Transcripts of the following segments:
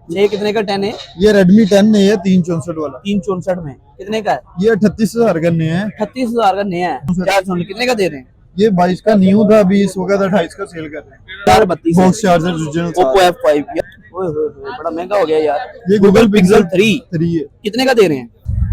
ये कितने का 10 है? ये Redmi 10 है, 364 वाला। 364 में कितने का है? ये 38,000 का नया है। 38,000 का नया है। 400 कितने का दे रहे हैं? ये 22 का न्यू था, अभी इस वक्त 28 का सेल कर रहे हैं। 432 box charger original Oppo F5 ओए होए बड़ा महंगा हो गया यार। ये Google Pixel 3 है। कितने का दे रहे हैं?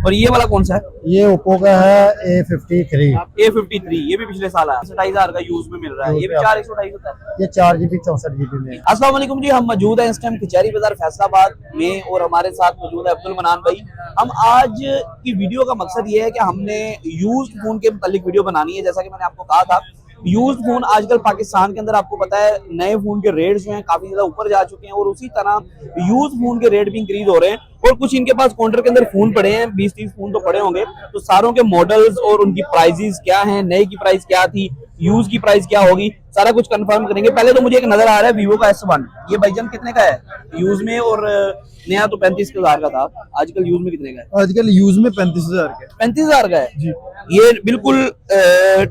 और ये वाला कौन सा है? ये ओप्पो का है A53। A53 ये भी पिछले साल आया, 27,000 का यूज में मिल रहा है। ये भी 4 128 होता है। ये 4GB 64GB में। अस्सलाम वालेकुम जी, हम मौजूद हैं इस टाइम कचहरी बाजार फैसलाबाद में और हमारे साथ मौजूद है अब्दुल मनान भाई। हम आज की वीडियो का मकसद ये है कि हमने यूज्ड फोन के मुतालिक वीडियो बनानी है। जैसा कि मैंने आपको कहा था, यूज्ड फोन आजकल पाकिस्तान के अंदर आपको पता है नए फोन के रेट जो हैं काफी ज्यादा ऊपर जा चुके हैं और उसी तरह यूज्ड फोन के रेट भी इंक्रीज हो रहे हैं। और कुछ इनके पास काउंटर के अंदर फोन पड़े हैं, 20-30 फोन तो पड़े होंगे। तो सारों के मॉडल्स और उनकी प्राइसेस क्या हैं, नए की प्राइस क्या थी, यूज की प्राइस क्या होगी, सारा कुछ कंफर्म करेंगे। पहले तो मुझे एक नजर आ रहा है वीवो का S1, ये भाईजान कितने का है यूज में? और नया तो 35,000 का था, आजकल यूज में कितने का है? आजकल यूज में 35,000 का। 35,000 का है जी। ये बिल्कुल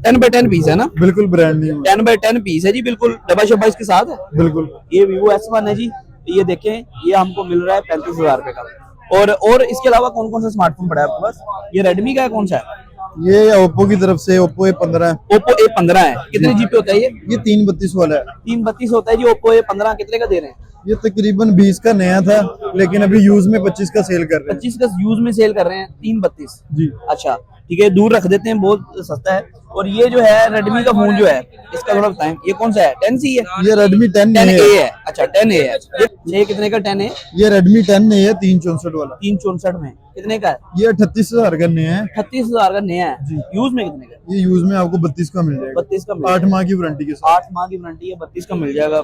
10x10 पीस है ना? बिल्कुल ब्रांड न्यू 10x10 पीस है जी, बिल्कुल डब्बा शब्बा इसके साथ है। बिल्कुल। ये वीवो S1 है जी, ये देखें, ये हमको मिल रहा है 35,000 रुपए का। और इसके अलावा कौन कौन सा स्मार्टफोन पड़ा है आपके पास? ये रेडमी का है, कौन सा है? ये ओप्पो की तरफ से ओप्पो A15 है। ओप्पो A15 है। कितने जीबी होता है ये? ये 332 वाला है। 332 होता है जी। ओप्पो A15 कितने का दे रहे हैं? ये तकरीबन 20 का नया था, लेकिन अभी यूज में 25 का सेल कर रहे हैं। 25 का यूज में सेल कर रहे हैं, 332। जी। अच्छा ठीक है, दूर रख देते हैं, बहुत सस्ता है। और ये जो है रेडमी का फोन जो है, इसका थोड़ा बताएं, ये कौन सा है? 10C है? ये Redmi 10A है। अच्छा 10A है। ये कितने का 10 है? ये Redmi 10A है, 364 वाला। 364 में कितने का है? ये 38,000 का नया है। 38,000 का नया है जी। यूज में कितने का? ये यूज में आपको 32 का मिल जाएगा। 32 का 8 माह की वारंटी के साथ। 8 माह की वारंटी है, 32 का मिल जाएगा।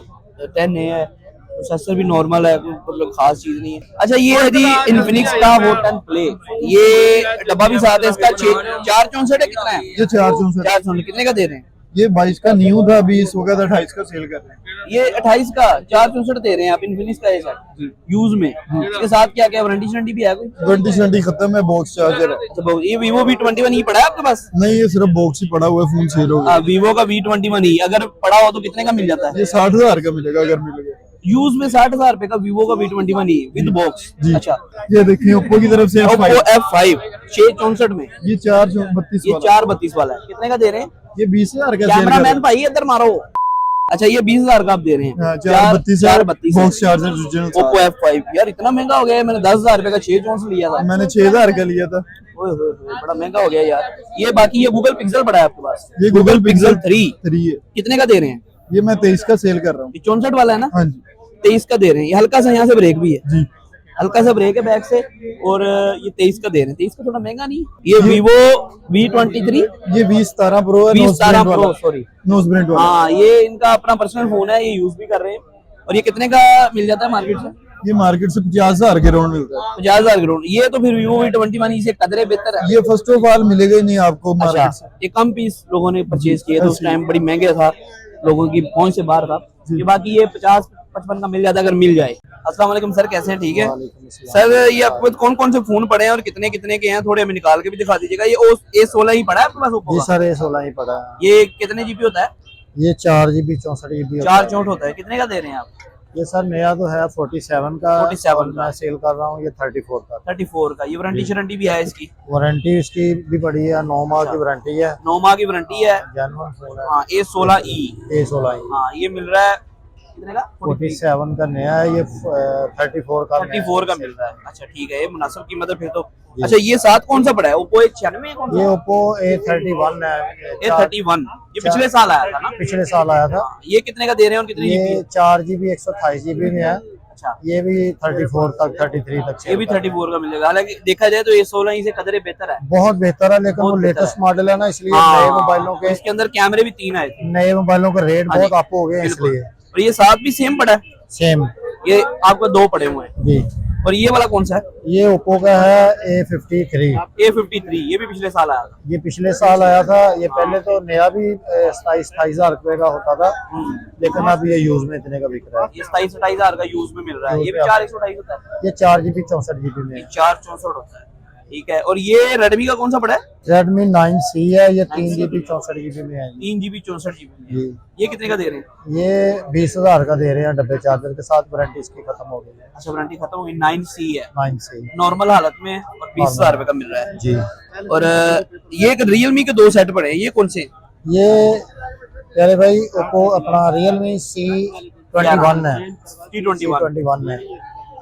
10A है, प्रोसेसर भी नॉर्मल है, मतलब खास चीज नहीं है। अच्छा ये है जी इन्फिनिक्स का वो 10 प्ले, ये डब्बा भी साथ है इसका। 464 है, कितना है ये 464। 464 कितने का दे रहे हैं? ये 22 का न्यू था, अभी इस वक्त 28 का सेल कर रहे हैं। ये 28 का 464 दे रहे हैं आप इन्फिनिक्स का ये सेट यूज में। इसके साथ क्या क्या वारंटी भी है कोई? वारंटी खत्म है, बॉक्स चार्जर है। तो ये वीवो V21 ही पड़ा है आपके पास? नहीं, ये सिर्फ बॉक्स ही पड़ा हुआ है, फोन सेल हो गया। वीवो का V21 ही अगर पड़ा हो तो कितने का मिल जाता है? ये 60,000 का मिलेगा अगर मिलेगा यूज में। 60,000 रुपए का वीवो का V21 ही विद बॉक्स। अच्छा ये देखिए ओप्पो की तरफ से Oppo F5 664 में, ये 432 ये वाला। 432 वाला है, कितने का दे रहे हैं? ये 20,000 का सेल कर कैमरा रहे मैन हैं। भाई इधर मारो। अच्छा ये 20,000 का आप दे रहे हैं? 432 box charger original. Oppo F5 यार इतना महंगा हो गया है। मैंने 10,000 रुपए का 664 लिया था। मैंने 6,000 का लिया था। ओए होए बड़ा महंगा हो गया यार। ये बाकी ये Google Pixel पड़ा है आपके पास? ये Google Pixel 3 है। कितने का दे रहे हैं? ये मैं 23 का सेल कर रहा हूँ। 64 वाला है ना? हाँ जी। 23 का दे रहे हैं। ये हल्का सा यहाँ से ब्रेक भी है जी। हल्का सा ब्रेक है बैक से। और ये 23 का दे रहे हैं। 23 का थोड़ा महंगा नहीं? ये वीवो V23, ये 2017 प्रो है। 2017 प्रो, सॉरी नोज ब्रांड वाला। हाँ ये इनका अपना पर्सनल फोन है, ये यूज भी कर रहे हैं। और ये कितने का मिल जाता है मार्केट से? ये मार्केट से 50,000 के राउंड मिलता है। 50,000 के राउंड। ये तो फिर वीवो V21 से कदरे बेहतर है। ये फर्स्ट ऑफ ऑल मिलेगा ही नहीं आपको मार्केट से। अच्छा ये कम पीस लोगों ने परचेज किए थे उस टाइम, बड़ी महंगे था, लोगों की पहुंच से बाहर था। ये बाकी ये 50-55 का मिल जाता है अगर मिल जाए। अस्सलाम वालेकुम सर, कैसे हैं? ठीक है सर। ये आपके पास कौन कौन से फोन पड़े हैं और कितने कितने के हैं, थोड़े हमें निकाल के भी दिखा दीजिएगा। ये A16 ही पड़ा है आपके पास? Oppo का? सर A16 ही पड़ा है। ये कितने जीबी होता है? ये 4GB 64GB 464 होता है। कितने का दे रहे हैं आप? ये सर नया तो है 47 का। 47 मैं सेल कर रहा हूँ ये 34 का। 34 का। ये वारंटी भी है इसकी? वारंटी इसकी भी बड़ी है, 9 माह की वारंटी है। 9 माह की वारंटी है। जेन्युइन फोन है। हाँ A16e। A16 हाँ ये मिल रहा है कितने का? 47 का नया है। ये 34 का 34 का मिल रहा है। अच्छा ठीक है, ये मुनासिब कीमत है फिर तो। अच्छा ये साथ कौन सा पड़ा है? Oppo A96 है कौन सा? ये Oppo A31 है। A31 ये पिछले साल आया था ना? पिछले साल आया था। ये कितने का दे रहे हैं और कितनी जीबी ये है? 4GB 128GB में है। अच्छा ये भी 34 तक 33 तक ये भी 34 का मिलेगा। हालांकि देखा जाए तो A16 से कदरे बेहतर है, बहुत बेहतर है, लेकिन वो लेटेस्ट मॉडल है ना, इसलिए नए मोबाइलों के इसके अंदर कैमरे भी 3 आए थे। नए मोबाइलों का रेट बहुत अप हो गया इसलिए। और ये साथ भी सेम पड़ा है? सेम। ये आपका 2 पड़े हुए हैं जी। और ये वाला कौन सा है? ये ओप्पो का है A53। A53 ये भी पिछले साल आया था? ये पिछले साल आया था। ये पहले तो नया भी 27-28 रुपए का होता था, लेकिन अब ये यूज में इतने का बिक रहा है। ये 27-28 का यूज में मिल रहा है। ये भी 4 128 होता है? ये 4GB 64GB में है। 4 64 होता है। ठीक है। और ये रेडमी का कौन सा पड़ा है? रेडमी 9C है, ये 3 GB 64 GB में है जी। 3 GB 64 GB जी ये कितने का दे रहे हैं? ये 20,000 का दे रहे हैं डब्बे चार्जर के साथ, वारंटी इसकी खत्म हो गई है। अच्छा वारंटी खत्म हो गई। 9C है 9C नॉर्मल हालत में और 20,000 रुपए का मिल रहा है। जी। और ये एक रियलमी के 2 सेट पड़े हैं, ये कौन से? ये प्यारे भाई ओप्पो अपना रियलमी C21 है, C21 है।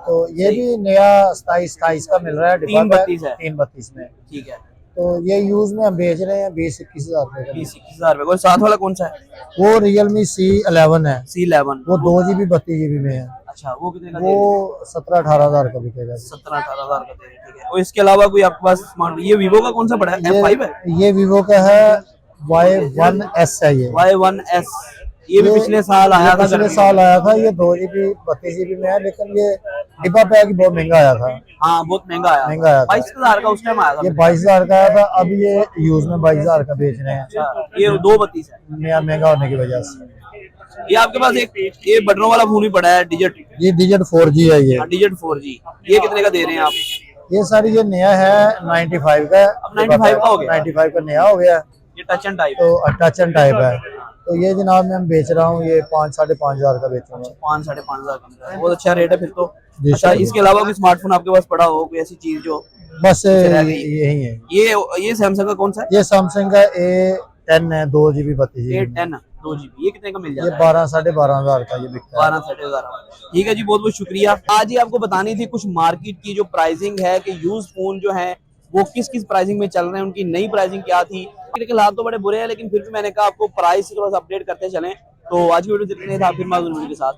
तो ये भी नया 27 का मिल रहा है, डिब्बा का 332 है। 332 में। ठीक है। तो ये यूज में हम बेच रहे हैं 20-21 हजार रुपए 20-21 रुपए। और साथ वाला कौन सा है? का। वो रियलमी C11 है, C11 वो 2 GB 32 GB में है। अच्छा वो कितने का? वो 17-18 हजार का बिकेगा। 17-18 हजार का दे रहे हैं। ठीक है। और इसके अलावा कोई आपके पास स्मार्ट? ये वीवो का कौन सा पड़ा है? F5 है? ये वीवो का है, Y1S है ये। Y1S ये भी पिछले साल आया था। पिछले साल आया था, ये 2 GB 32 GB में है, लेकिन ये डिब्बा पैक बहुत महंगा आया था। हाँ बहुत महंगा आया। 22,000 का उस टाइम आया था। ये 22,000 का आया था, अब ये यूज में 22,000 का बेच रहे हैं। अच्छा ये 232 है। नया महंगा होने की वजह से। ये आपके पास एक ये बटनों वाला फोन भी पड़ा है डिजिट? ये डिजिट 4G है ये। डिजिट 4G ये कितने का दे रहे हैं आप? ये सारी ये नया है 95 का। अब 95 का हो गया? 95 का नया हो गया। ये टच एंड टाइप? तो टच एंड टाइप है। तो ये जनाब मैं बेच रहा हूँ, ये 5-5.5 हजार का बेचूंगा। 5-5.5 हजार का बहुत अच्छा रेट है फिर तो। जी, अच्छा इसके अलावा कोई स्मार्टफोन आपके पास पड़ा हो, कोई ऐसी चीज जो? बस यही है। ये सैमसंग का कौन सा है? ये सैमसंग का A10 है, 2 GB 32 GB। A10 2 GB ये कितने का मिल ये जाता है? 12-12.5 हजार का ये बिकता है। 12-12.5 ठीक है जी, बहुत बहुत शुक्रिया। आज ही आपको बतानी थी कुछ मार्केट की जो प्राइसिंग है कि यूज फोन जो है वो किस किस प्राइसिंग में चल रहे हैं, उनकी नई प्राइसिंग क्या थी। लेकिन हाथ तो बड़े बुरे हैं, लेकिन फिर भी मैंने कहा आपको प्राइस थोड़ा सा अपडेट करते चलें। तो आज की वीडियो जितने था, फिर मैं वीडियो के साथ